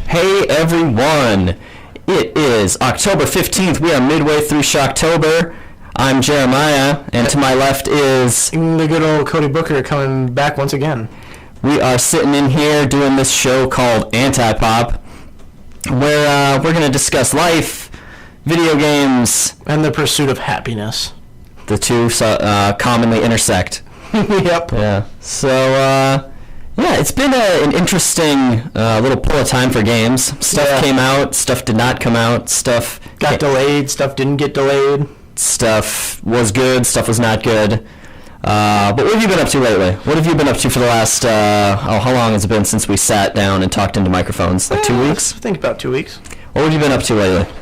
Hey everyone, it is October 15th. We are midway through Shocktober. I'm Jeremiah, and to my left is... the good old Cody Booker coming back once again. We are sitting in here doing this show called Antipop, where we're going to discuss life, video games... And the pursuit of happiness. The two commonly intersect. Yep. Yeah. So, it's been an interesting little pull of time for games. Stuff came out, stuff did not come out, stuff... Got delayed, stuff didn't get delayed. Stuff was good, stuff was not good. But what have you been up to lately? What have you been up to for the last, how long has it been since we sat down and talked into microphones? Like 2 weeks? I think about 2 weeks. What have you been up to lately?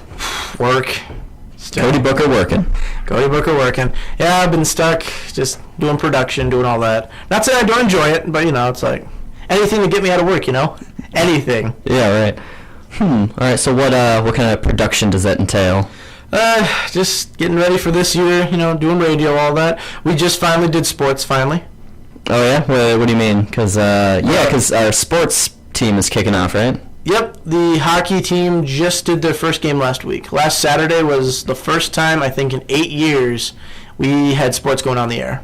Work. Cody Booker working. Cody Booker working. Yeah, I've been stuck just doing production, doing all that. Not saying I don't enjoy it, but, it's like anything to get me out of work, Anything. Yeah, right. All right, so what kind of production does that entail? Just getting ready for this year, doing radio, all that. We just finally did sports, finally. Oh, yeah? What do you mean? Because our sports team is kicking off, right? Yep, the hockey team just did their first game last week. Last Saturday was the first time, I think, in 8 years we had sports going on the air.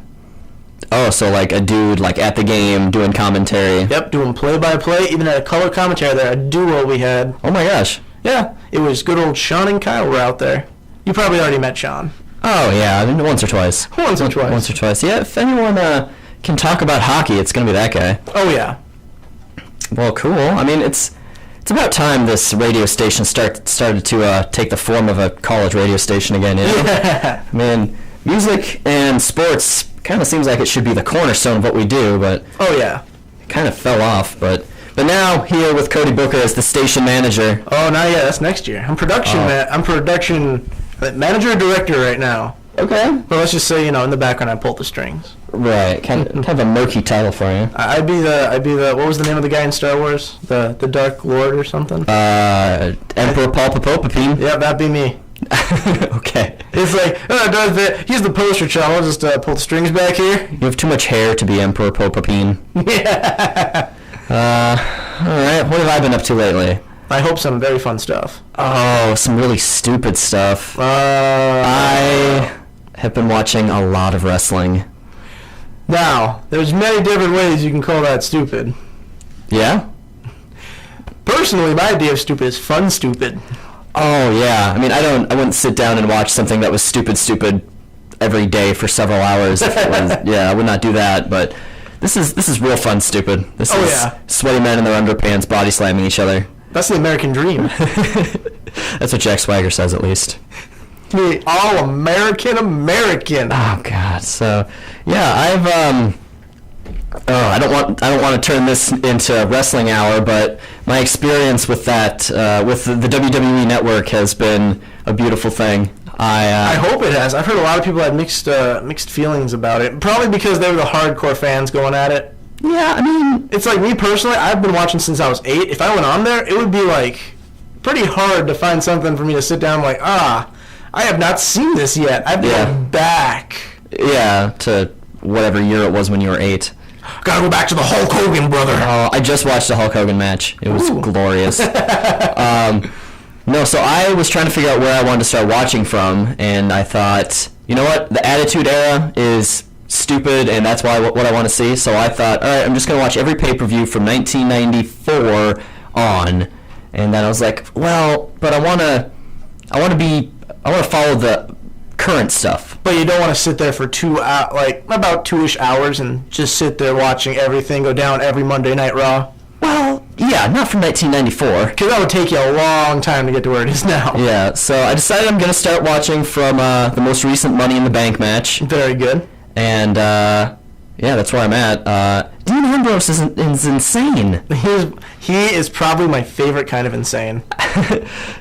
Oh, so like a dude at the game doing commentary. Yep, doing play-by-play, even had a color commentary there, a duo we had. Oh my gosh. Yeah, it was good old Sean and Kyle were out there. You probably already met Sean. Oh, yeah, I mean, once or twice. Once or twice. Yeah, if anyone can talk about hockey, it's going to be that guy. Oh, yeah. Well, cool. I mean, it's about time this radio station started to take the form of a college radio station again. Yeah. I mean, music and sports kind of seems like it should be the cornerstone of what we do, but... Oh, yeah. It kind of fell off, but now, here with Cody Booker as the station manager. Oh, that's next year. I'm production manager or director right now. Okay. But let's just say, in the background I pull the strings. Right. Kind of a murky title for you. I'd be the what was the name of the guy in Star Wars? The Dark Lord or something? Emperor Palpatine. Yeah, that'd be me. Okay. It's like, he's the poster child. I'll just pull the strings back here. You have too much hair to be Emperor Palpatine. Yeah. Alright, what have I been up to lately? I hope some very fun stuff. Oh, some really stupid stuff. I have been watching a lot of wrestling. Now, there's many different ways you can call that stupid. Yeah? Personally, my idea of stupid is fun stupid. Oh, yeah. I mean, I wouldn't sit down and watch something that was stupid every day for several hours. Yeah, I would not do that, but... This is real fun, stupid. This is sweaty men in their underpants body slamming each other. That's the American dream. That's what Jack Swagger says, at least. The all-American. Oh God. So, yeah, I don't want to turn this into wrestling hour, but my experience with that, with the WWE Network, has been a beautiful thing. I hope it has. I've heard a lot of people had mixed feelings about it. Probably because they were the hardcore fans going at it. Yeah, I mean... It's like me personally, I've been watching since I was 8. If I went on there, it would be pretty hard to find something for me to sit down I have not seen this yet. I've been back. Yeah, to whatever year it was when you were 8. Gotta go back to the Hulk Hogan, brother. Oh, I just watched the Hulk Hogan match. It was glorious. No, so I was trying to figure out where I wanted to start watching from, and I thought, you know what, the Attitude Era is stupid, and that's what I want to see. So I thought, all right, I'm just going to watch every pay-per-view from 1994 on, and then I was like, well, but I want to follow the current stuff. But you don't want to sit there for about 2-ish hours and just sit there watching everything go down every Monday Night Raw. Well, yeah, not from 1994. Because that would take you a long time to get to where it is now. Yeah, so I decided I'm going to start watching from the most recent Money in the Bank match. Very good. And, that's where I'm at. Dean Ambrose is insane. He is probably my favorite kind of insane.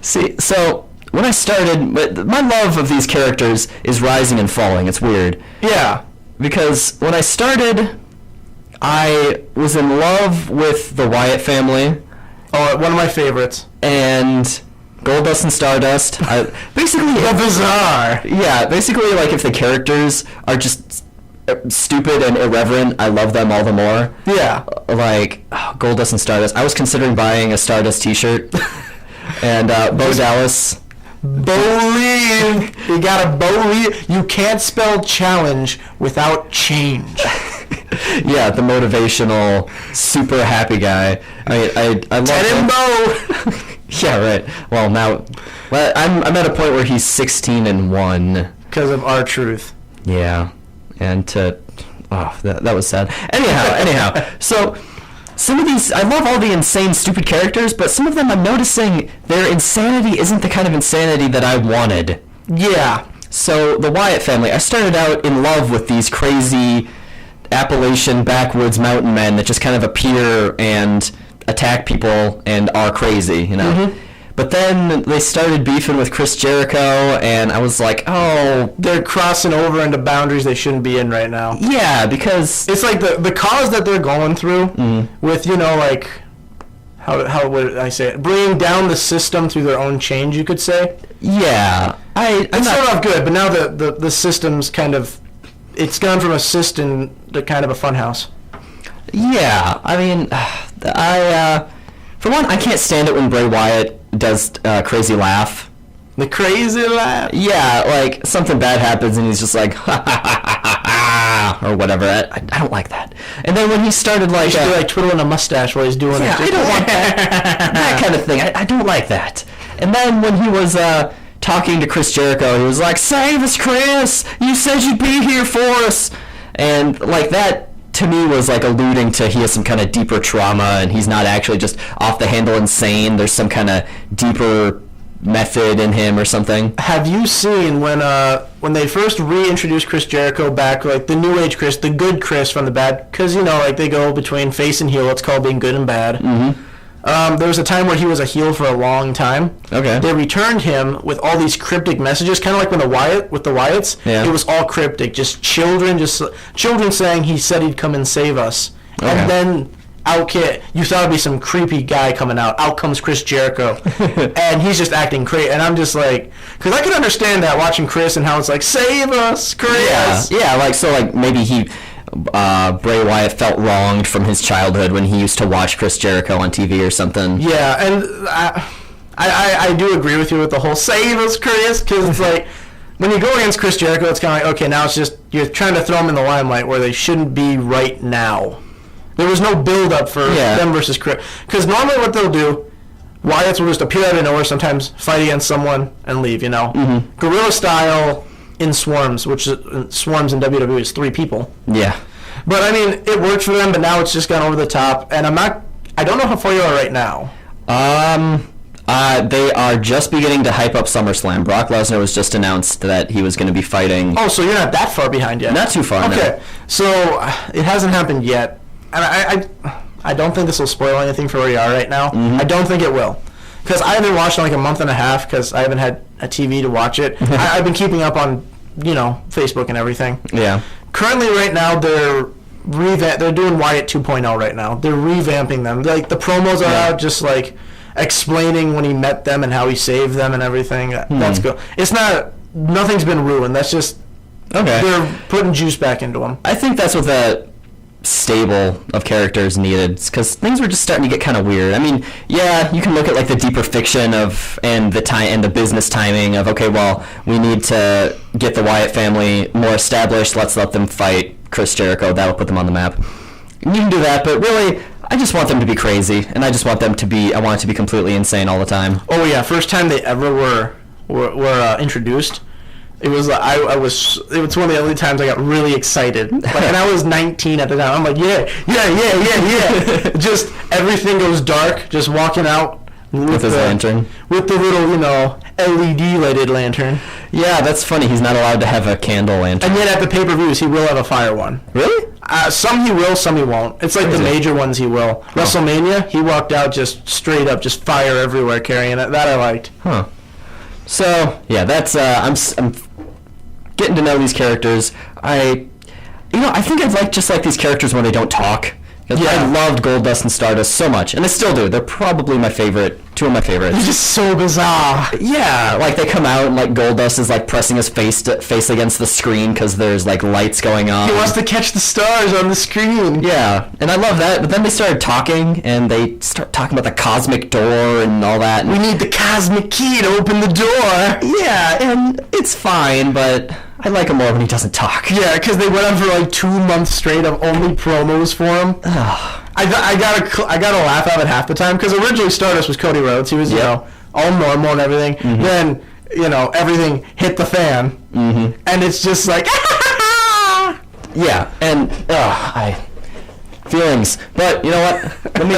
See, so when I started, my love of these characters is rising and falling. It's weird. Yeah. Because when I started... I was in love with the Wyatt family. Oh, one of my favorites. And Goldust and Stardust. Basically... The Bizarre! Yeah, basically, if the characters are just stupid and irreverent, I love them all the more. Yeah. Like Goldust and Stardust. I was considering buying a Stardust T-shirt, and Bo Dallas. Believe. You gotta believe. You can't spell challenge without change. Yeah, the motivational, super happy guy. I love Ted and Bo. Yeah, right. Well, now, I'm at a point where he's 16-1 because of R-Truth. Yeah, and that was sad. Anyhow, so some of these, I love all the insane, stupid characters, but some of them I'm noticing their insanity isn't the kind of insanity that I wanted. Yeah. So the Wyatt family, I started out in love with these crazy Appalachian backwoods mountain men that just kind of appear and attack people and are crazy, you know. Mm-hmm. But then they started beefing with Chris Jericho, and I was like, oh, they're crossing over into boundaries they shouldn't be in right now. Yeah, because it's like the cause that they're going through with, you know, like how would I say it? Bringing down the system through their own change, you could say. Yeah, it's sort of good, but now the system's kind of, it's gone from a system to kind of a funhouse. Yeah, I mean, for one, I can't stand it when Bray Wyatt does crazy laugh. The crazy laugh? Yeah, like something bad happens and he's just like, ha ha ha ha ha, or whatever. I don't like that. And then when he started like... He should be like twiddling a mustache while he's doing it. Yeah, I don't want that. That kind of thing. I don't like that. And then when he was talking to Chris Jericho, he was like, save us, Chris! You said you'd be here for us! And like that... to me was like alluding to he has some kind of deeper trauma and he's not actually just off the handle insane. There's some kind of deeper method in him or something. Have you seen when they first reintroduced Chris Jericho back, like the new age Chris, the good Chris from the bad, because, you know, like they go between face and heel, it's called being good and bad. Mm-hmm. There was a time where he was a heel for a long time. Okay. They returned him with all these cryptic messages, kind of like when the Wyatts. Yeah. It was all cryptic, just children saying he said he'd come and save us. Okay. And then you thought it'd be some creepy guy coming out. Out comes Chris Jericho, and he's just acting crazy. And I'm just like, because I can understand that watching Chris and how it's like, save us, Chris. Yeah, like so, like maybe he. Bray Wyatt felt wronged from his childhood when he used to watch Chris Jericho on TV or something. Yeah, and I do agree with you with the whole save us, Chris, because it's like when you go against Chris Jericho, it's kind of like, okay, now it's just you're trying to throw them in the limelight where they shouldn't be right now. There was no build-up for them versus Chris. Because normally what they'll do, Wyatts will just appear out of nowhere, sometimes fight against someone and leave, you know. Mm-hmm. Guerrilla style in swarms, which swarms in WWE is 3 people. Yeah. But I mean, it worked for them, but now it's just gone over the top, and I don't know how far you are right now. They are just beginning to hype up SummerSlam. Brock Lesnar was just announced that he was going to be fighting. Oh, so you're not that far behind yet? Not too far, okay. No. So it hasn't happened yet, and I don't think this will spoil anything for where you are right now. Mm-hmm. I don't think it will. Because I haven't watched in like a month and a half because I haven't had a TV to watch it. I've been keeping up on, you know, Facebook and everything. Yeah. Currently, right now, they're doing Wyatt 2.0 right now. They're revamping them. Like the promos are out, just like explaining when he met them and how he saved them and everything. That's good. Nothing's been ruined. That's just they're putting juice back into them. I think that's what the stable of characters needed, because things were just starting to get kind of weird. I mean, yeah, you can look at like the deeper fiction and the business timing of, okay, well, we need to get the Wyatt family more established. Let's let them fight Chris Jericho. That'll put them on the map. You can do that, but really, I just want them to be crazy, and I want it to be completely insane all the time. Oh yeah, first time they ever were introduced. It was it was one of the only times I got really excited. Like, and I was 19 at the time. I'm like, yeah. Just everything goes dark. Just walking out with his lantern, with the little, you know, LED lighted lantern. Yeah, that's funny. He's not allowed to have a candle lantern. And yet at the pay-per-views, he will have a fire one. Really? Some he will, some he won't. It's like the major ones he will. WrestleMania, he walked out just straight up, just fire everywhere, carrying it. That I liked. Huh. So yeah, that's I'm getting to know these characters. I think I'd just like these characters when they don't talk. Yeah. I loved Gold Dust and Stardust so much, and I still do. They're probably my favorite, two of my favorites. It's just so bizarre. Yeah, like they come out and like Gold Dust is like pressing his face against the screen because there's like lights going on. He wants to catch the stars on the screen. Yeah, and I love that. But then they started talking, and they start talking about the cosmic door and all that. We need the cosmic key to open the door. Yeah, and it's fine, but I like him more when he doesn't talk. Yeah, because they went on for like 2 months straight of only promos for him. I got a laugh out of it half the time because originally Stardust was Cody Rhodes. He was you know all normal and everything. Mm-hmm. Then everything hit the fan, and it's just like yeah, and feelings. But you know what? Let me.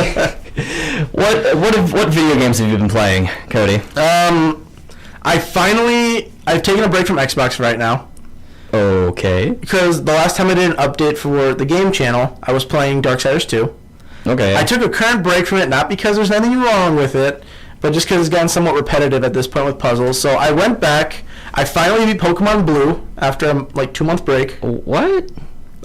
What video games have you been playing, Cody? I've taken a break from Xbox right now. Okay. Because the last time I did an update for the game channel, I was playing Darksiders 2. Okay. I took a current break from it, not because there's anything wrong with it, but just because it's gotten somewhat repetitive at this point with puzzles. So I went back. I finally beat Pokemon Blue after a 2-month break. What?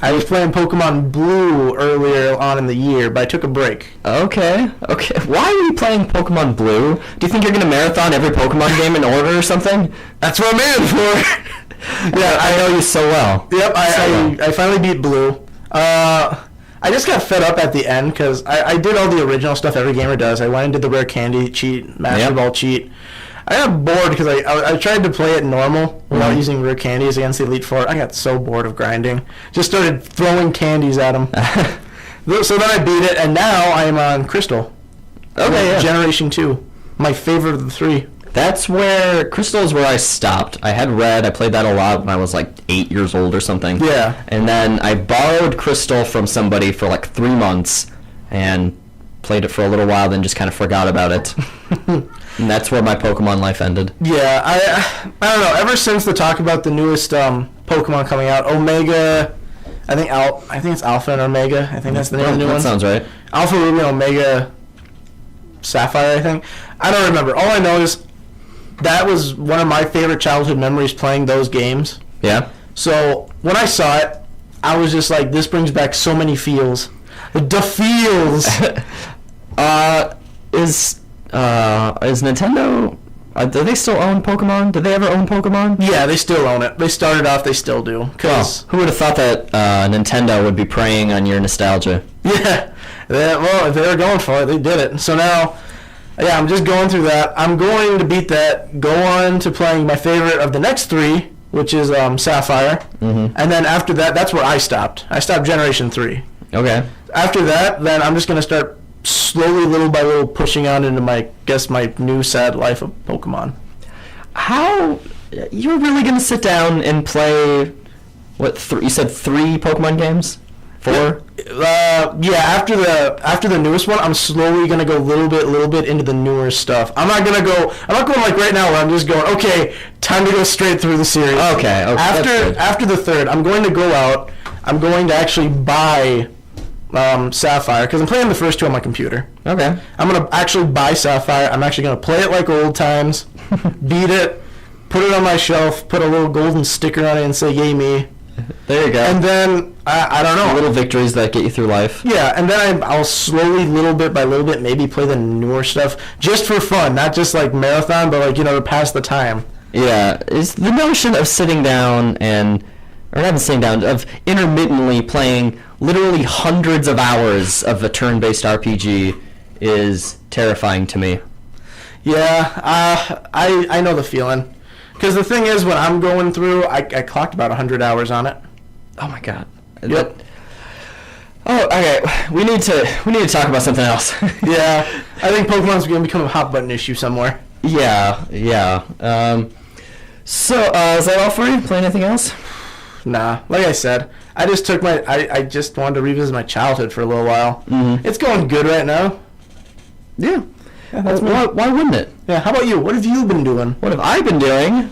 I was playing Pokemon Blue earlier on in the year, but I took a break. Okay. Why are you playing Pokemon Blue? Do you think you're going to marathon every Pokemon game in order or something? That's what I'm in for. Yeah, I know you so well. Yep, I finally beat Blue. I just got fed up at the end because I did all the original stuff every gamer does. I went and did the rare candy cheat, Master Ball cheat. I got bored because I tried to play it normal without using rare candies against the Elite Four. I got so bored of grinding. Just started throwing candies at them. So then I beat it, and now I am on Crystal. Okay, yeah. Generation 2. My favorite of the 3. That's where Crystal is where I stopped. I had Red. I played that a lot when I was like 8 years old or something. Yeah. And then I borrowed Crystal from somebody for like 3 months and played it for a little while, then just kind of forgot about it. And that's where my Pokemon life ended. Yeah, I don't know. Ever since the talk about the newest Pokemon coming out, Omega, I think it's Alpha and Omega. I think that's the name of the new one. That sounds right. Alpha Ruby and Omega Sapphire, I think. I don't remember. All I know is that was one of my favorite childhood memories playing those games. Yeah. So when I saw it, I was just like, this brings back so many feels. The feels. Is Nintendo? Do they still own Pokemon? Did they ever own Pokemon? Yeah, they still own it. They started off. They still do. Cause who would have thought that Nintendo would be preying on your nostalgia? Yeah. Well, if they were going for it, they did it. So now, yeah, I'm just going through that. I'm going to beat that. Go on to playing my favorite of the next 3, which is Sapphire. Mm-hmm. And then after that, that's where I stopped. I stopped Generation 3. Okay. After that, then I'm just going to start slowly, little by little, pushing on into my new sad life of Pokemon. How you're really gonna sit down and play? You said 3 Pokemon games? 4? Yeah. After the newest one, I'm slowly gonna go little bit into the newer stuff. I'm not going like right now where I'm just going, okay, time to go straight through the series. Okay. After the 3rd, I'm going to go out. I'm going to actually buy Sapphire, because I'm playing the first 2 on my computer. Okay. I'm going to actually buy Sapphire. I'm actually going to play it like old times, beat it, put it on my shelf, put a little golden sticker on it and say, yay me. There you go. And then, I don't know. Little victories that get you through life. Yeah, and then I'll slowly, little bit by little bit, maybe play the newer stuff, just for fun, not just like marathon, but like, to pass the time. Yeah, it's the notion of sitting down of intermittently playing literally hundreds of hours of a turn-based RPG is terrifying to me. Yeah, I know the feeling. Because the thing is, when I'm going through, I clocked about 100 hours on it. Oh my god. Yep. Okay. We need to talk about something else. Yeah, I think Pokemon's going to become a hot button issue somewhere. Yeah. So, is that all for you? Play anything else? Nah, like I said, I just just wanted to revisit my childhood for a little while. Mm-hmm. It's going good right now. Yeah. That's me. Why wouldn't it? Yeah, how about you? What have you been doing? What have I been doing?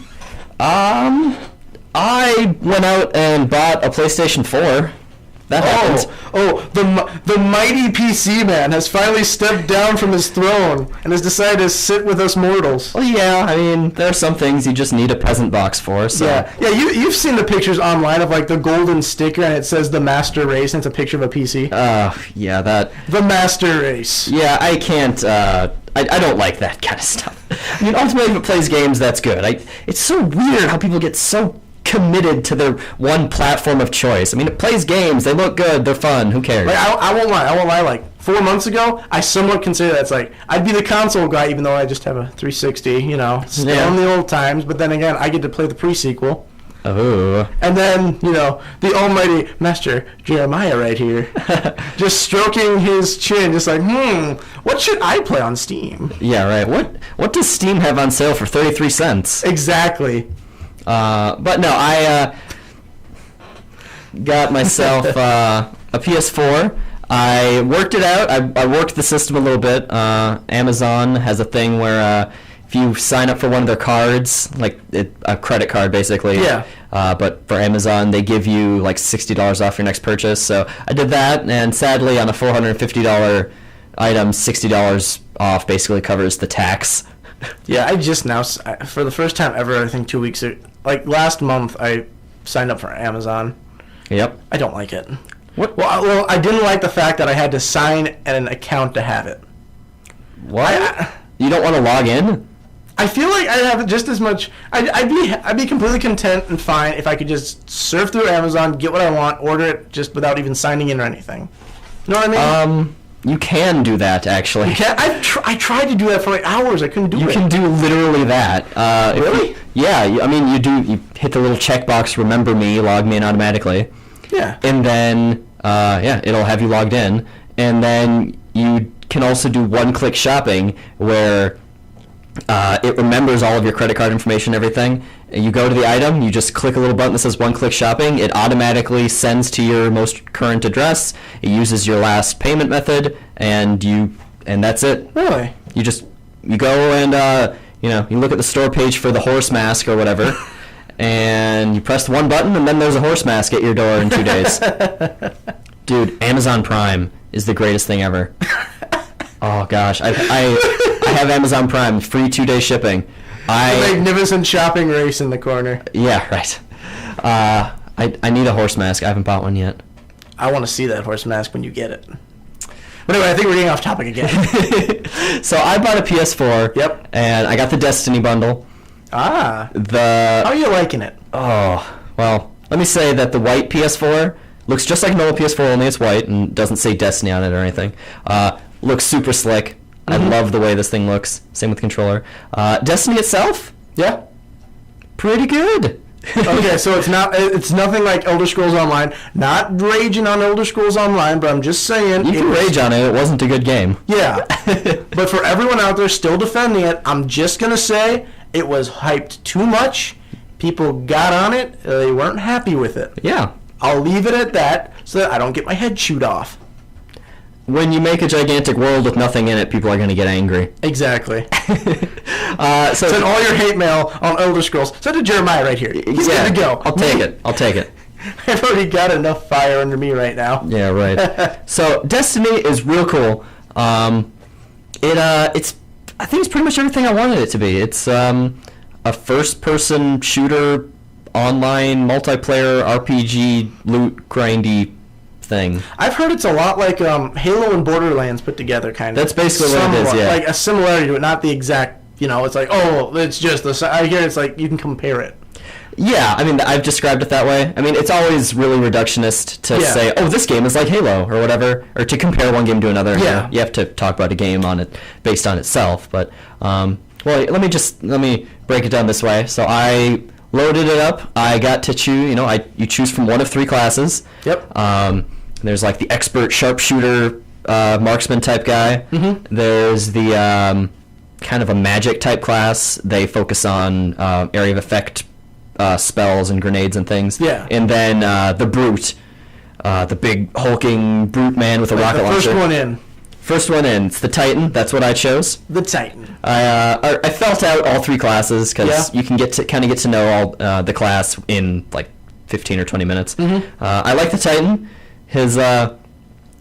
I went out and bought a PlayStation 4. That happens. The mighty PC man has finally stepped down from his throne and has decided to sit with us mortals. Well, yeah, I mean, there are some things you just need a peasant box for, so... Yeah, you've seen the pictures online of, like, the golden sticker and it says the master race and it's a picture of a PC. Yeah, that... The master race. Yeah, I can't, I don't like that kind of stuff. I mean, ultimately, if it plays games, that's good. It's so weird how people get so committed to their one platform of choice. I mean, it plays games. They look good. They're fun. Who cares? Like, I won't lie. Like 4 months ago, I somewhat consider that's like I'd be the console guy, even though I just have a 360. You know, still in the old times. But then again, I get to play the pre-sequel. Oh. And then, you know, the almighty Master Jeremiah right here, just stroking his chin, just like, what should I play on Steam? Yeah, right. What does Steam have on sale for 33 cents? Exactly. But no, I got myself a PS4. I worked it out. I worked the system a little bit. Amazon has a thing where if you sign up for one of their cards, like a credit card basically. Yeah. But for Amazon, they give you like $60 off your next purchase. So I did that, and sadly, on a $450 item, $60 off basically covers the tax. Yeah, I just now, for the first time ever, I think 2 weeks, like last month, I signed up for Amazon. Yep. I don't like it. What? Well, I didn't like the fact that I had to sign an account to have it. What? You don't want to log in? I feel like I'd have just as much. I'd be completely content and fine if I could just surf through Amazon, get what I want, order it just without even signing in or anything. You know what I mean? You can do that, actually. You can? I tried to do that for like hours. I couldn't do it. You can do literally that. Really? Yeah. I mean, you hit the little checkbox, remember me, log me in automatically. Yeah. And then, it'll have you logged in. And then you can also do one-click shopping where it remembers all of your credit card information and everything. You go to the item, you just click a little button that says one-click shopping. It automatically sends to your most current address. It uses your last payment method, and that's it. Really? You go and you look at the store page for the horse mask or whatever, and you press one button, and then there's a horse mask at your door in 2 days. Dude, Amazon Prime is the greatest thing ever. Oh gosh, I have Amazon Prime, free 2-day shipping. The magnificent shopping race in the corner. Yeah, right. I need a horse mask. I haven't bought one yet. I want to see that horse mask when you get it. But anyway, I think we're getting off topic again. So I bought a PS4. Yep. And I got the Destiny bundle. How are you liking it? Oh, well, let me say that the white PS4 looks just like a normal PS4, only it's white and doesn't say Destiny on it or anything. Looks super slick. I love the way this thing looks. Same with the controller. Destiny itself? Yeah. Pretty good. Okay, so it's nothing like Elder Scrolls Online. Not raging on Elder Scrolls Online, but I'm just saying. You can rage on it. It wasn't a good game. Yeah. But for everyone out there still defending it, I'm just going to say it was hyped too much. People got on it. They weren't happy with it. Yeah. I'll leave it at that so that I don't get my head chewed off. When you make a gigantic world with nothing in it, people are going to get angry. Exactly. Send all your hate mail on Elder Scrolls. Send to Jeremiah right here. He's good to go. I'll take it. I've already got enough fire under me right now. Yeah, right. So Destiny is real cool. It's I think it's pretty much everything I wanted it to be. It's a first-person shooter, online multiplayer RPG loot grindy thing. I've heard it's a lot like Halo and Borderlands put together, kind of. That's basically what it is, yeah. Like a similarity to it, not the exact, it's like, it's just this. I hear it's like you can compare it. Yeah, I mean, I've described it that way. I mean, it's always really reductionist to say, this game is like Halo or whatever, or to compare one game to another. Yeah. You have to talk about a game based on itself. But, let me break it down this way. So I loaded it up. I got to choose, you choose from one of 3 classes. Yep. There's like the expert sharpshooter, marksman type guy. Mm-hmm. There's the kind of a magic type class. They focus on area of effect spells and grenades and things. Yeah. And then the brute, the big hulking brute man with a rocket launcher. First one in. It's the Titan. That's what I chose. The Titan. I felt out all 3 classes because you can get to know all the class in like 15 or 20 minutes. Mm-hmm. I like the Titan His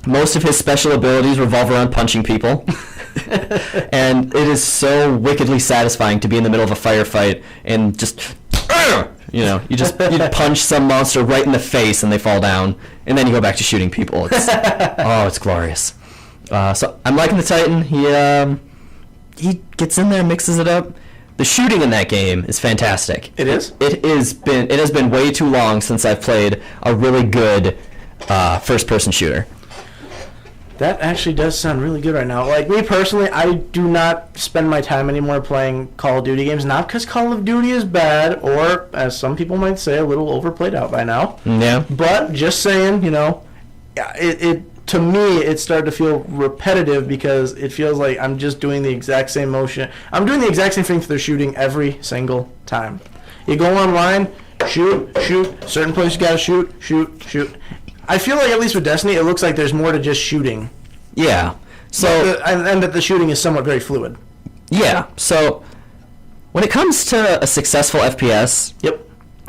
most of his special abilities revolve around punching people. And it is so wickedly satisfying to be in the middle of a firefight and just, you punch some monster right in the face and they fall down, and then you go back to shooting people. It's glorious. So I'm liking the Titan. He gets in there, mixes it up. The shooting in that game is fantastic. It is? It has been way too long since I've played a really good first-person shooter. That actually does sound really good right now. Like, me personally, I do not spend my time anymore playing Call of Duty games. Not because Call of Duty is bad, or, as some people might say, a little overplayed out by now. Yeah. But, just saying, to me, it started to feel repetitive because it feels like I'm just doing the exact same motion. I'm doing the exact same thing they're shooting every single time. You go online, shoot, certain places you gotta shoot. I feel like, at least with Destiny, it looks like there's more to just shooting. Yeah. So and that the shooting is somewhat very fluid. Yeah. So when it comes to a successful FPS, yep,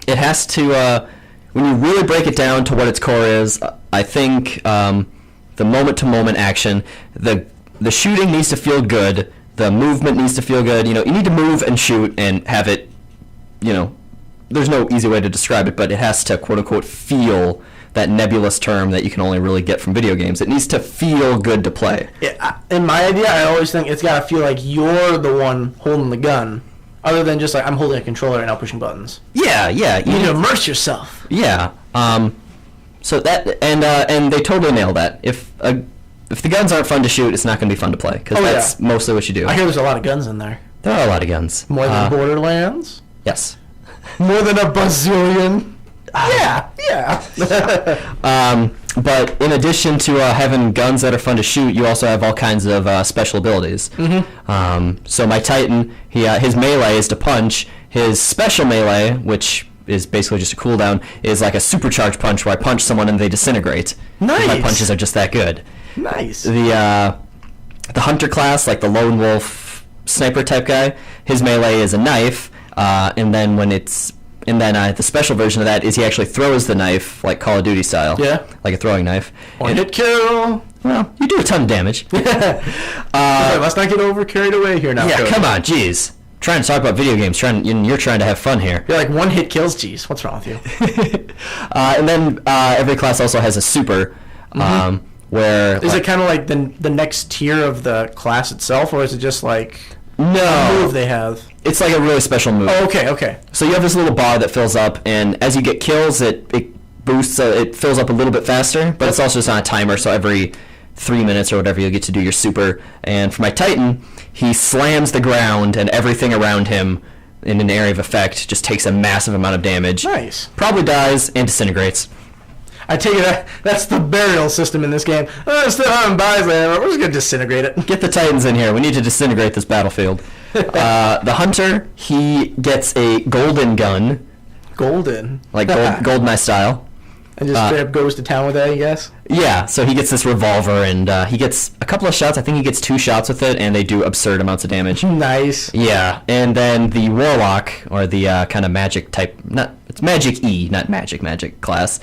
it has to. When you really break it down to what its core is, I think the moment-to-moment action, the shooting needs to feel good, the movement needs to feel good. You need to move and shoot and have it. There's no easy way to describe it, but it has to quote-unquote feel. That nebulous term that you can only really get from video games. It needs to feel good to play. In my idea, I always think it's got to feel like you're the one holding the gun, other than just like I'm holding a controller and now pushing buttons. Yeah. You need to immerse yourself. Yeah. So that and they totally nail that. If the guns aren't fun to shoot, it's not going to be fun to play because that's mostly what you do. I hear there's a lot of guns in there. There are a lot of guns. More than Borderlands. Yes. More than a bazillion. Yeah. But in addition to having guns that are fun to shoot, you also have all kinds of special abilities. Mm-hmm. So my Titan, his melee is to punch. His special melee, which is basically just a cooldown, is like a supercharged punch where I punch someone and they disintegrate. Nice. My punches are just that good. Nice. The hunter class, like the lone wolf sniper type guy, his melee is a knife, and then the special version of that is he actually throws the knife, like Call of Duty style. Yeah. Like a throwing knife. One hit kill. Well, you do a ton of damage. Let's not get carried away here now. Yeah, come on, jeez. Trying to talk about video games, you're trying to have fun here. You're like, one hit kills, jeez. What's wrong with you? And then every class also has a super, where... Is it kind of like the next tier of the class itself, or is it just like... No. A move they have? It's like a really special move. Oh, okay. So you have this little bar that fills up, and as you get kills, it boosts, it fills up a little bit faster, but it's also just on a timer, so every 3 minutes or whatever you'll get to do your super. And for my Titan, he slams the ground, and everything around him in an area of effect just takes a massive amount of damage. Nice. Probably dies and disintegrates. I take it that's the burial system in this game. Still haven't died, we're just going to disintegrate it. Get the Titans in here. We need to disintegrate this battlefield. The Hunter, he gets a golden gun. Golden? Like GoldenEye style. And just straight up goes to town with it, I guess? Yeah, so he gets this revolver, and he gets a couple of shots. I think he gets 2 shots with it, and they do absurd amounts of damage. Nice. Yeah, and then the Warlock, or the kind of magic type, it's Magic E, not magic class.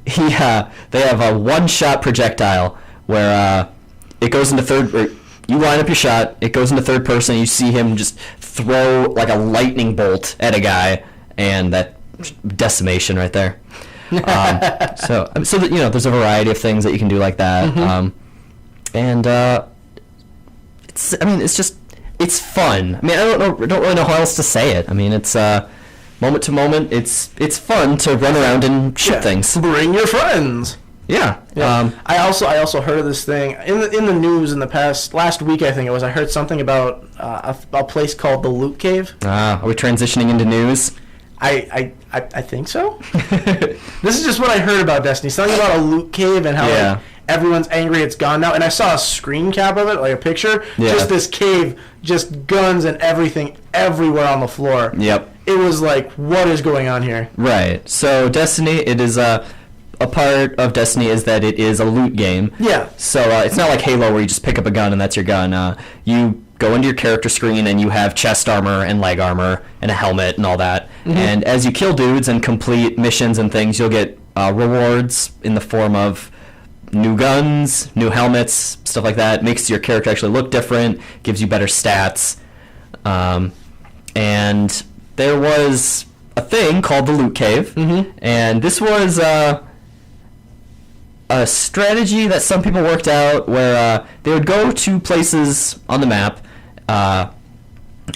They have a one-shot projectile where it goes into you line up your shot, it goes into third person, and you see him just throw like a lightning bolt at a guy, and that decimation right there. So there's a variety of things that you can do like that. Mm-hmm. It's fun. I mean, I don't really know how else to say it. I mean, it's moment to moment. It's fun to run around and shoot things. Bring your friends. Yeah. I also heard of this thing in the news in the last week. I think it was. I heard something about a place called the Loot Cave. Are we transitioning into news? I think so. This is just what I heard about Destiny. Something about a loot cave and how like, everyone's angry it's gone now. And I saw a screen cap of it, like a picture. Yeah. Just this cave, just guns and everything everywhere on the floor. Yep. It was like, what is going on here? Right. So Destiny, it is a part of Destiny is that it is a loot game. Yeah. So it's not like Halo where you just pick up a gun and that's your gun. You go into your character screen and you have chest armor and leg armor and a helmet and all that. Mm-hmm. And as you kill dudes and complete missions and things, you'll get rewards in the form of new guns, new helmets, stuff like that. Makes your character actually look different, gives you better stats. And there was a thing called the Loot Cave, and this was a strategy that some people worked out where they would go to places on the map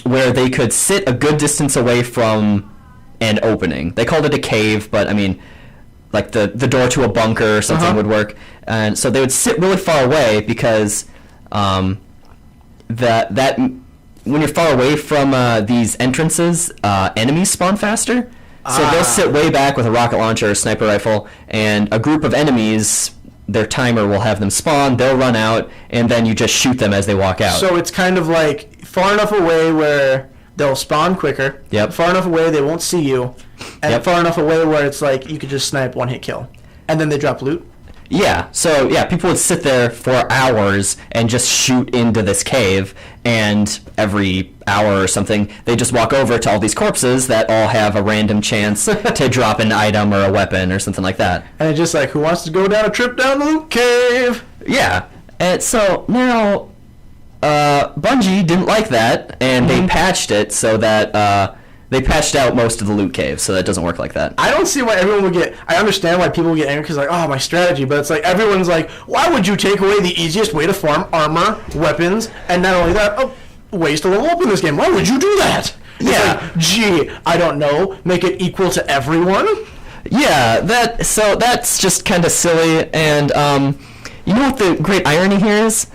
where they could sit a good distance away from an opening. They called it a cave, but I mean, like the door to a bunker or something would work. And so they would sit really far away because that when you're far away from these entrances, enemies spawn faster. So they'll sit way back with a rocket launcher or sniper rifle, and a group of enemies, their timer will have them spawn, they'll run out, and then you just shoot them as they walk out. So it's kind of like far enough away where they'll spawn quicker, far enough away they won't see you, and far enough away where it's like you could just snipe one-hit kill. And then they drop loot? Yeah, so people would sit there for hours and just shoot into this cave, and every hour or something, they just walk over to all these corpses that all have a random chance to drop an item or a weapon or something like that. And it's just like, who wants to go down a trip down the Loot Cave? Yeah, and so now Bungie didn't like that, and they patched it so that they patched out most of the Loot Cave, so that doesn't work like that. I don't see why everyone would get... I understand why people would get angry because, like, oh, my strategy. But it's like, everyone's like, why would you take away the easiest way to farm armor, weapons, and not only that, ways to level up in this game? Why would you do that? Yeah. It's like, gee, I don't know. Make it equal to everyone? Yeah, that's just kind of silly. And you know what the great irony here is?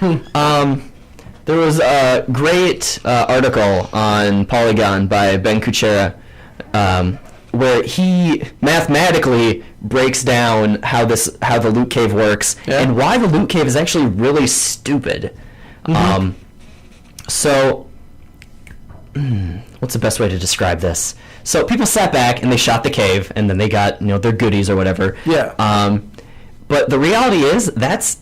There was a great article on Polygon by Ben Kuchera where he mathematically breaks down how the Loot Cave works and why the Loot Cave is actually really stupid. So, what's the best way to describe this? So people sat back and they shot the cave, and then they got their goodies or whatever. Yeah. But the reality is that's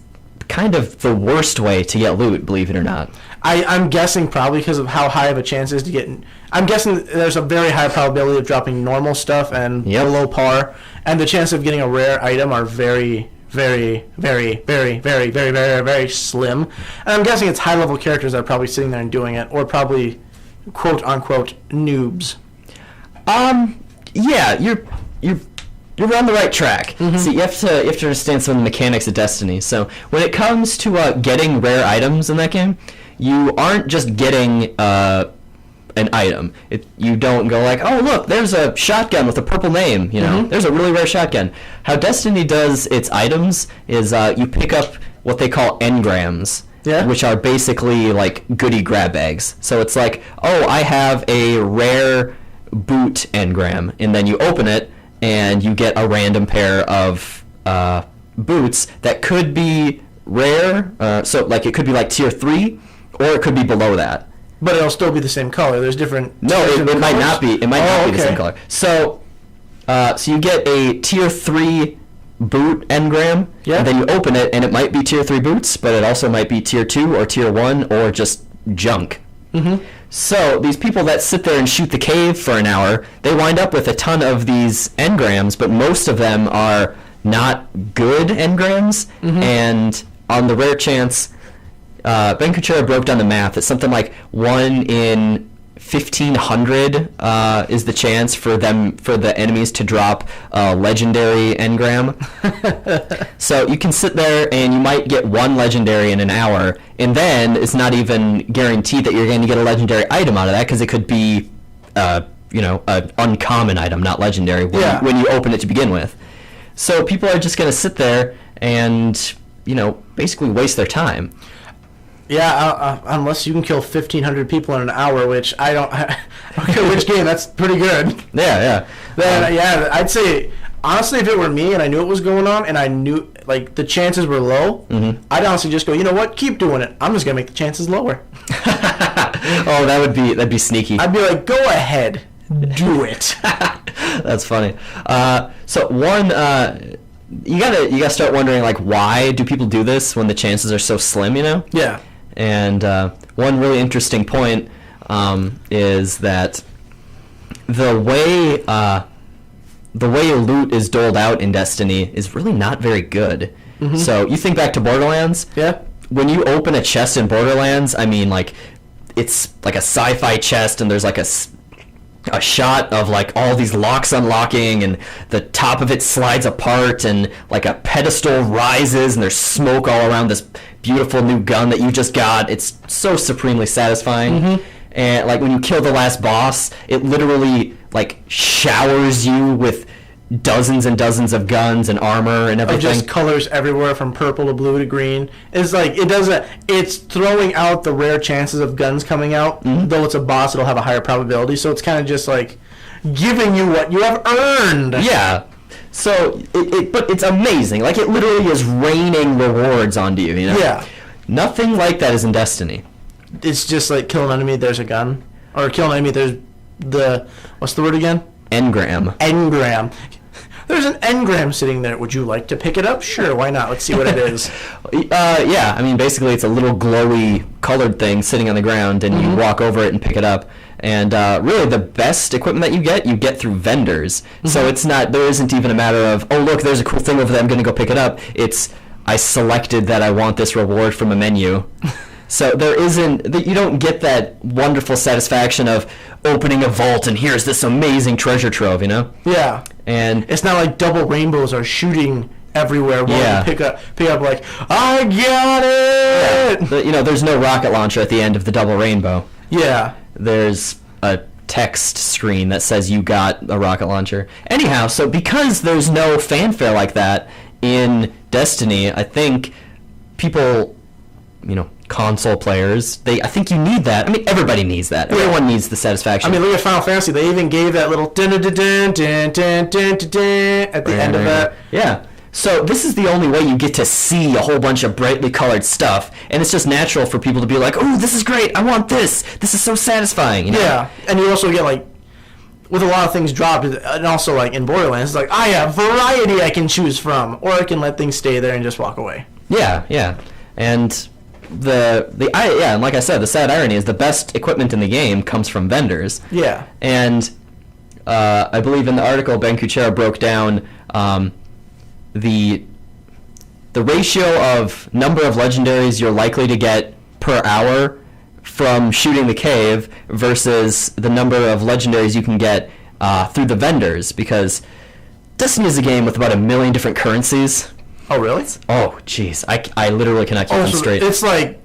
kind of the worst way to get loot, believe it or not. I'm guessing probably because of how high of a chance it is to get... I'm guessing there's a very high probability of dropping normal stuff and below par, and the chance of getting a rare item are very, very, very, very, very, very, very, very slim. And I'm guessing it's high-level characters that are probably sitting there and doing it, or probably quote-unquote noobs. Yeah, you're on the right track. So you have to understand some of the mechanics of Destiny. So when it comes to getting rare items in that game, you aren't just getting an item. You don't go like, oh look, there's a shotgun with a purple name. There's a really rare shotgun. How Destiny does its items is you pick up what they call engrams. Which are basically like goodie grab bags. So it's like, oh, I have a rare boot engram, and then you open it, and you get a random pair of boots that could be rare. So like it could be like tier 3, or it could be below that. But it'll still be the same color. There's different... No, it might not be. It might not be the same color. So you get a tier 3 boot engram, and then you open it, and it might be tier 3 boots, but it also might be tier 2 or tier 1 or just junk. So these people that sit there and shoot the cave for an hour, they wind up with a ton of these engrams, but most of them are not good engrams, and on the rare chance, Ben Kuchera broke down the math. It's something like 1 in 1,500 is the chance for the enemies to drop a legendary engram. So you can sit there and you might get 1 legendary in an hour, and then it's not even guaranteed that you're going to get a legendary item out of that, because it could be an uncommon item, not legendary, when you open it to begin with. So people are just going to sit there and basically waste their time. Yeah, unless you can kill 1,500 people in an hour, which I don't care which game. That's pretty good. Yeah. Then I'd say honestly, if it were me and I knew what was going on and I knew like the chances were low, I'd honestly just go, you know what, keep doing it. I'm just gonna make the chances lower. Oh, that'd be sneaky. I'd be like, go ahead, do it. That's funny. So one, you gotta start wondering, like, why do people do this when the chances are so slim? Yeah. And one really interesting point the way loot is doled out in Destiny is really not very good. So you think back to Borderlands. Yeah. When you open a chest in Borderlands, I mean, like, it's like a sci-fi chest, and there's like a shot of like all these locks unlocking, and the top of it slides apart, and like a pedestal rises, and there's smoke all around this beautiful new gun that you just got. It's so supremely satisfying. And like when you kill the last boss, it literally like showers you with dozens and dozens of guns and armor and everything. Just colors everywhere from purple to blue to green. It's like it's throwing out the rare chances of guns coming out. Though it's a boss, it'll have a higher probability. So it's kind of just like giving you what you have earned. Yeah. So but it's amazing. Like, it literally is raining rewards onto you, you know? Yeah. Nothing like that is in Destiny. It's just like kill an enemy, there's a gun. Or kill an enemy, there's what's the word again? Engram. Engram. There's an engram sitting there. Would you like to pick it up? Sure, why not? Let's see what it is. Yeah, I mean, basically it's a little glowy colored thing sitting on the ground, and you walk over it and pick it up. And really, the best equipment that you get through vendors. So there isn't even a matter of, oh, look, there's a cool thing over there, I'm going to go pick it up. It's, I selected that I want this reward from a menu. So you don't get that wonderful satisfaction of opening a vault and here's this amazing treasure trove, you know? Yeah. And it's not like double rainbows are shooting everywhere while you pick up like, I got it! Yeah. There's no rocket launcher at the end of the double rainbow. Yeah. There's a text screen that says you got a rocket launcher. Anyhow, so because there's no fanfare like that in Destiny, I think people, console players, I think you need that. I mean, everybody needs that. Everyone needs the satisfaction. I mean, look at Final Fantasy. They even gave that little dun dun dun dun dun dun dun dun at the end of that. Yeah. So this is the only way you get to see a whole bunch of brightly colored stuff, and it's just natural for people to be like, "Oh, this is great! I want this! This is so satisfying!" You know? Yeah, and you also get like, with a lot of things dropped, and also like in Borderlands, it's like I have variety I can choose from, or I can let things stay there and just walk away. Yeah, and and like I said, the sad irony is the best equipment in the game comes from vendors. Yeah, and I believe in the article Ben Kuchera broke down. The ratio of number of legendaries you're likely to get per hour from shooting the cave versus the number of legendaries you can get through the vendors, because Destiny is a game with about 1 million different currencies. Oh, really? Oh, jeez. I literally cannot keep them straight. It's like,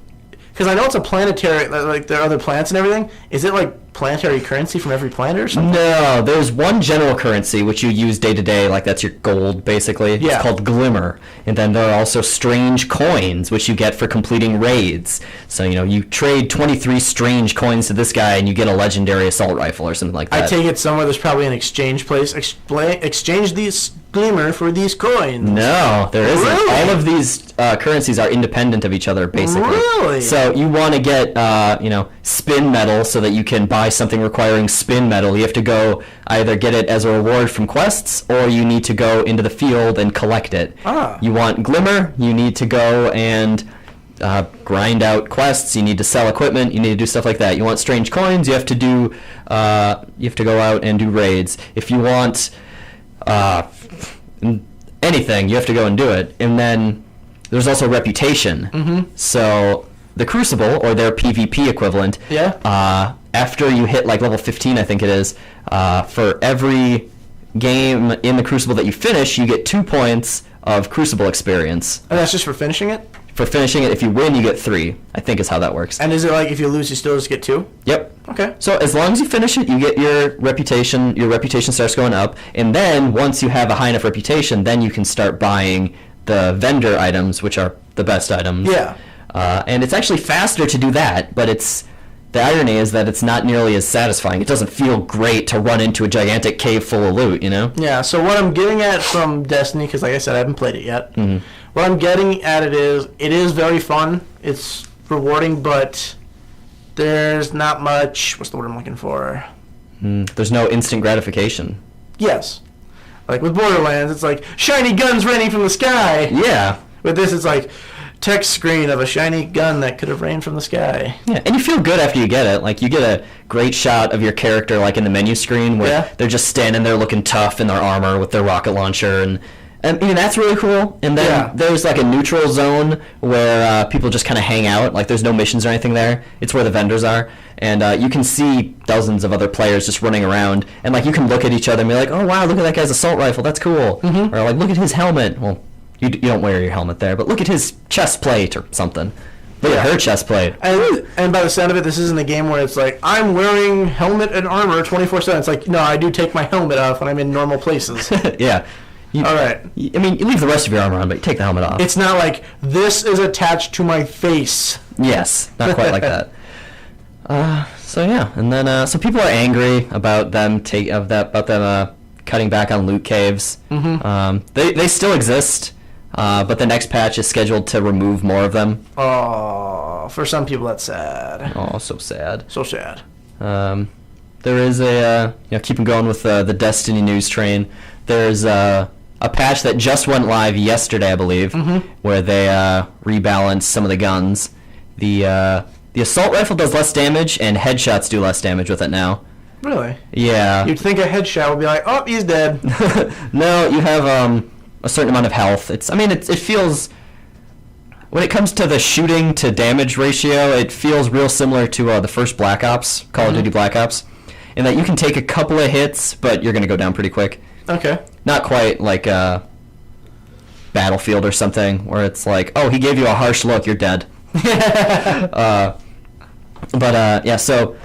because I know it's a planetary, like there are other planets and everything. Is it like planetary currency from every planet or something? No, there's one general currency which you use day to day, like that's your gold basically. Yeah. It's called Glimmer. And then there are also strange coins which you get for completing raids. So, you trade 23 strange coins to this guy and you get a legendary assault rifle or something like that. I take it somewhere there's probably an exchange place. Exchange these Glimmer for these coins. No, there isn't. Really? All of these currencies are independent of each other, basically. Really? So you want to get, spin metal so that you can buy something requiring spin metal. You have to go either get it as a reward from quests, or you need to go into the field and collect it. You want Glimmer, you need to go and grind out quests. You need to sell equipment. You need to do stuff like that. You want strange coins. You have to do. You have to go out and do raids. If you want anything, you have to go and do it. And then there's also reputation. So the Crucible, or their PvP equivalent. Yeah. After you hit like level 15, I think it is, for every game in the Crucible that you finish, you get 2 points of Crucible experience. And that's just for finishing it? For finishing it. If you win, you get 3, I think is how that works. And is it like if you lose, you still just get 2? Yep. Okay. So as long as you finish it, you get your reputation starts going up, and then once you have a high enough reputation, then you can start buying the vendor items, which are the best items. Yeah. And it's actually faster to do that, but the irony is that it's not nearly as satisfying. It doesn't feel great to run into a gigantic cave full of loot, Yeah, so what I'm getting at from Destiny, because like I said, I haven't played it yet, what I'm getting at it is very fun, it's rewarding, but there's not much, what's the word I'm looking for? There's no instant gratification. Yes. Like with Borderlands, it's like, shiny guns raining from the sky! Yeah. With this, it's like, text screen of a shiny gun that could have rained from the sky. Yeah, and you feel good after you get it. Like, you get a great shot of your character, like, in the menu screen where they're just standing there looking tough in their armor with their rocket launcher, and I mean, that's really cool. And then there's, like, a neutral zone where people just kind of hang out. Like, there's no missions or anything there. It's where the vendors are. And you can see dozens of other players just running around. And, like, you can look at each other and be like, oh, wow, look at that guy's assault rifle. That's cool. Mm-hmm. Or, like, look at his helmet. Well, you don't wear your helmet there, but look at his chest plate or something. Look at her chest plate. And by the sound of it, this isn't a game where it's like, I'm wearing helmet and armor 24/7. It's like, no, I do take my helmet off when I'm in normal places. Yeah. All right. I mean, you leave the rest of your armor on, but you take the helmet off. It's not like, this is attached to my face. Yes, not quite like that. So yeah, and then so people are angry about them cutting back on loot caves. Mm-hmm. They still exist, but the next patch is scheduled to remove more of them. Oh, for some people that's sad. Oh, so sad. So sad. There is keeping going with the Destiny news train. There's a patch that just went live yesterday, I believe, where they rebalanced some of the guns. The assault rifle does less damage, and headshots do less damage with it now. Really? Yeah. You'd think a headshot would be like, oh, he's dead. No, you have a certain amount of health. It feels, when it comes to the shooting to damage ratio, it feels real similar to the first Black Ops, Call of Duty Black Ops, in that you can take a couple of hits, but you're going to go down pretty quick. Okay. Not quite like Battlefield or something, where it's like, oh, he gave you a harsh look, you're dead. So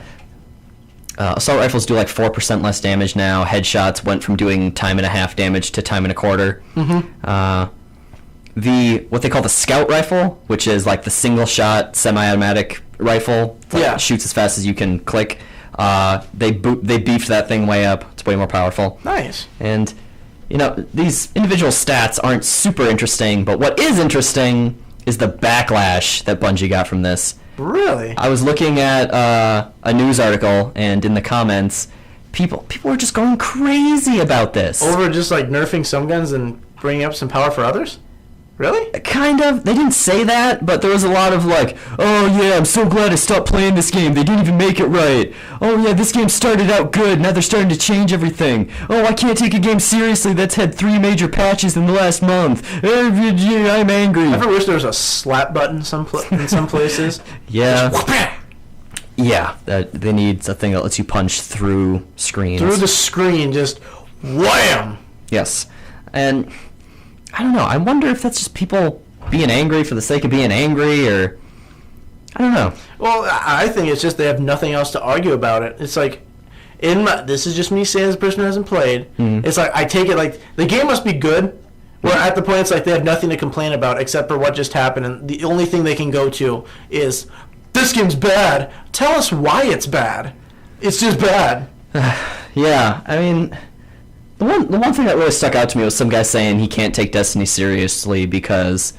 assault rifles do like 4% less damage now. Headshots went from doing 1.5 damage to 1.25. What they call the scout rifle, which is like the single shot semi-automatic rifle, it shoots as fast as you can click. They beefed that thing way up. It's way more powerful. Nice. And these individual stats aren't super interesting, but what is interesting is the backlash that Bungie got from this. Really? I was looking at a news article, and in the comments, people were just going crazy about this. Over just like nerfing some guns and bringing up some power for others? Really? Kind of. They didn't say that, but there was a lot of like, oh yeah, I'm so glad I stopped playing this game. They didn't even make it right. Oh yeah, this game started out good. Now they're starting to change everything. Oh, I can't take a game seriously that's had 3 major patches in the last month. I'm angry. I ever wish there was a slap button in some places. Yeah. Yeah, they need a thing that lets you punch through screens. Through the screen, just wham! Yes. And I don't know. I wonder if that's just people being angry for the sake of being angry, or I don't know. Well, I think it's just they have nothing else to argue about it. It's like, this is just me saying as a person who hasn't played. Mm-hmm. It's like, I take it like the game must be good. Where at the point it's like they have nothing to complain about except for what just happened, and the only thing they can go to is, this game's bad. Tell us why it's bad. It's just bad. Yeah, I mean, the one thing that really stuck out to me was some guy saying he can't take Destiny seriously because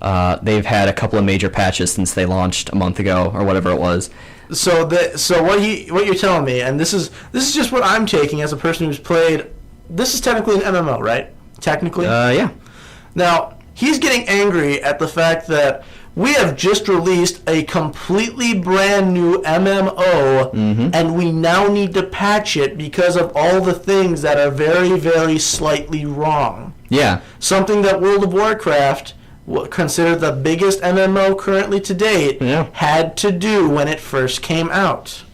they've had a couple of major patches since they launched a month ago or whatever it was. So what you're telling me, and this is just what I'm taking as a person who's played. This is technically an MMO, right? Technically. Yeah. Now he's getting angry at the fact that we have just released a completely brand new MMO, and we now need to patch it because of all the things that are very, very slightly wrong. Yeah. Something that World of Warcraft, considered the biggest MMO currently to date, had to do when it first came out.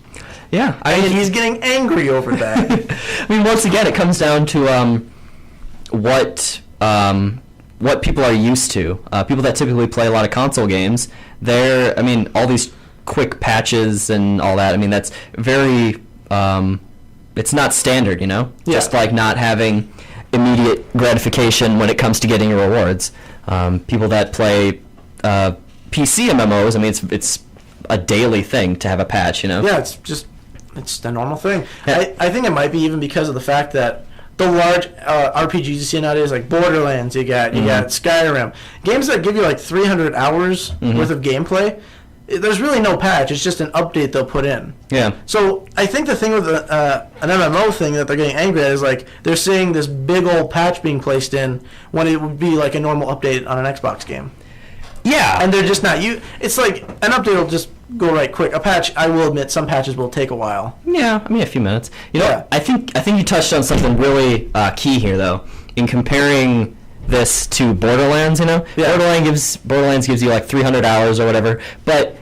Yeah. And he's getting angry over that. I mean, once again, it comes down to what people are used to. People that typically play a lot of console games, all these quick patches and all that, that's very, it's not standard, Yeah. Just like not having immediate gratification when it comes to getting your rewards. People that play PC MMOs, it's a daily thing to have a patch, Yeah, it's the normal thing. Yeah. I think it might be even because of the fact that the large RPGs you see nowadays, like Borderlands, you got Skyrim, games that give you like 300 hours worth of gameplay. There's really no patch. It's just an update they'll put in. Yeah. So I think the thing with an MMO thing that they're getting angry at is like they're seeing this big old patch being placed in when it would be like a normal update on an Xbox game. Yeah. And they're just not it's like an update will just go right quick. A patch, I will admit, some patches will take a while. Yeah, I mean a few minutes. You know, Yeah. I think you touched on something really key here, though, in comparing this to Borderlands. You know, Yeah. Borderlands gives you like 300 hours or whatever, but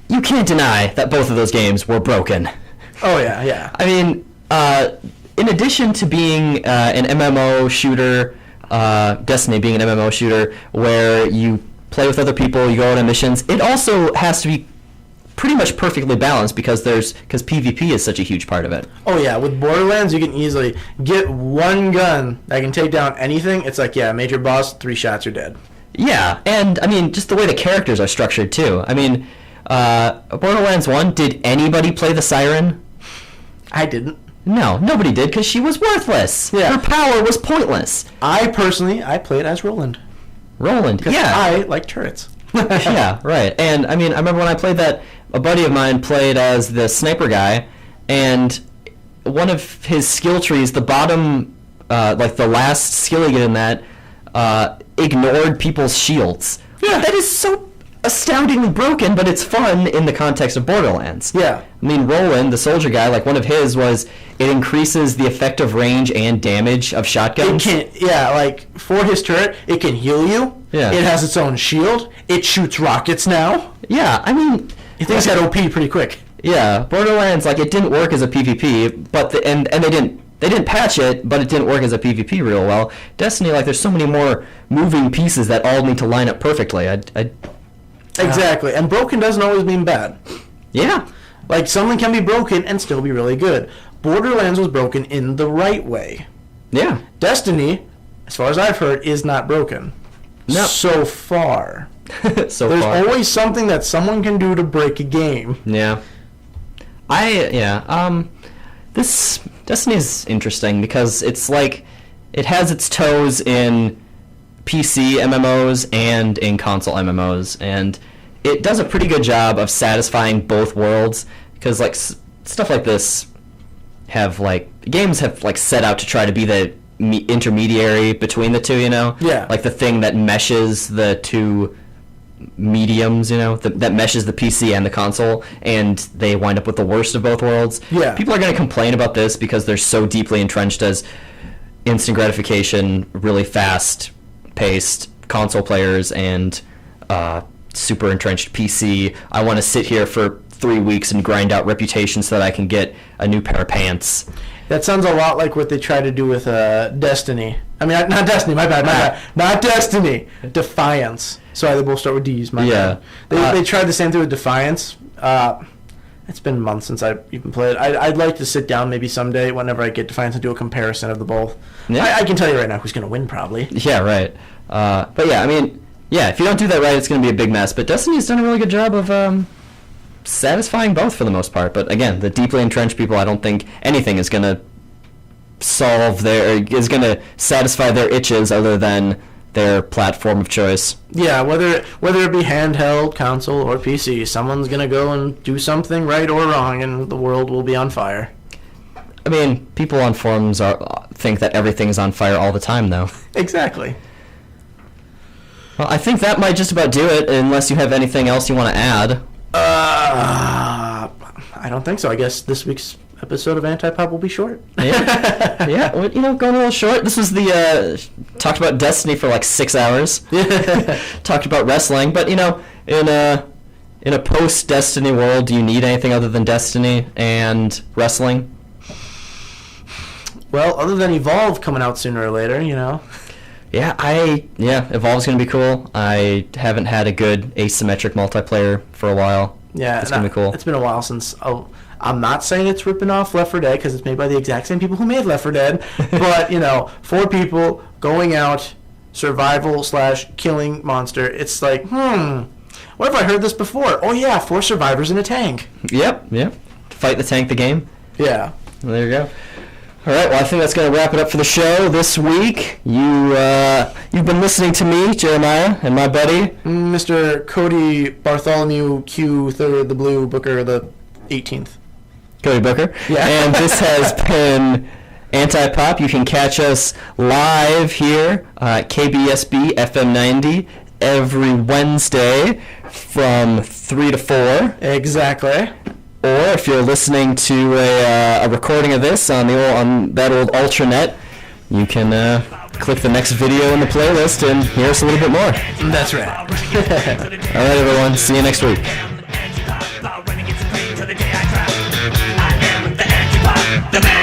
you can't deny that both of those games were broken. Oh yeah, yeah. I mean, in addition to being an MMO shooter, Destiny being an MMO shooter where you play with other people, you go on missions, it also has to be pretty much perfectly balanced because PvP is such a huge part of it. Oh yeah, with Borderlands you can easily get one gun that can take down anything. It's like, yeah, major boss, 3 shots, you're dead. Yeah, and I mean, just the way the characters are structured too. I mean, Borderlands 1, did anybody play the Siren? I didn't. No, nobody did because she was worthless. Yeah. Her power was pointless. I played as Roland. Roland, Because yeah. I like turrets. Yeah, right. And I mean, I remember when I played that, a buddy of mine played as the sniper guy, and one of his skill trees, the bottom, like the last skill you get in that, ignored people's shields. Yeah. That is so astoundingly broken, but it's fun in the context of Borderlands. Yeah. I mean, Roland, the soldier guy, like one of his was it increases the effective range and damage of It shotguns. can, yeah, like for his turret, it can heal you. Yeah. It has its own shield. It shoots rockets now. Yeah, I mean, Things got OP pretty quick. yeah, Borderlands, like, it didn't work as a PvP, but and they didn't patch it, but it didn't work as a PvP real well. Destiny, like, there's so many more moving pieces that all need to line up perfectly. Exactly. And broken doesn't always mean bad. Yeah. Like, something can be broken and still be really good. Borderlands was broken in the right way. Yeah. Destiny, as far as I've heard, is not broken. No. So far. So There's far. always something that someone can do to break a game. Yeah. This Destiny is interesting because it's like it has its toes in PC MMOs and in console MMOs, and it does a pretty good job of satisfying both worlds because like stuff like this games have like set out to try to be the intermediary between the two, you know? Yeah. Like the thing that meshes the two mediums, you know, that meshes the PC and the console, and they wind up with the worst of both worlds. Yeah. People are going to complain about this because they're so deeply entrenched as instant gratification, really fast-paced console players and super entrenched PC. I want to sit here for 3 weeks and grind out reputation so that I can get a new pair of pants. That sounds a lot like what they try to do with Destiny. I mean, not Destiny, my bad. Not Destiny. Defiance. Sorry, they both start with D's, my Yeah. bad. They tried the same thing with Defiance. It's been months since I've even played it. I'd like to sit down maybe someday whenever I get Defiance and do a comparison of the both. Yeah. I can tell you right now who's going to win, probably. Yeah, right. But yeah, I mean, yeah, if you don't do that right, it's going to be a big mess. But Destiny's done a really good job of satisfying both for the most part. But again, the deeply entrenched people, I don't think anything is going to is going to satisfy their itches other than their platform of choice. Yeah, whether it be handheld, console, or PC, someone's going to go and do something right or wrong, and the world will be on fire. I mean, people on forums think that everything is on fire all the time, though. Exactly. Well, I think that might just about do it, unless you have anything else you want to add. I don't think so. I guess this week's episode of Antipop will be short. Yeah, yeah. Well, going a little short. This was the talked about Destiny for like 6 hours. Talked about wrestling, but in a post-Destiny world, do you need anything other than Destiny and wrestling? Well, other than Evolve coming out sooner or later, Yeah, Evolve's gonna be cool. I haven't had a good asymmetric multiplayer for a while. Yeah, it's gonna be cool. It's been a while since. I'm not saying it's ripping off Left 4 Dead because it's made by the exact same people who made Left 4 Dead, but 4 people going out, survival/killing monster. It's like, what have I heard this before? Oh yeah, 4 survivors in a tank. Yep. Fight the tank, the game. Yeah. Well, there you go. All right, well, I think that's going to wrap it up for the show this week. You've been listening to me, Jeremiah, and my buddy, Mr. Cody Bartholomew Q. Third, the Blue Booker, the 18th. Cody Booker. Yeah. And this has been Antipop. You can catch us live here at KBSB FM 90 every Wednesday from 3 to 4. Exactly. Or if you're listening to a recording of this on that old Ultranet, you can click the next video in the playlist and hear us a little bit more. That's right. All right, everyone. See you next week. The man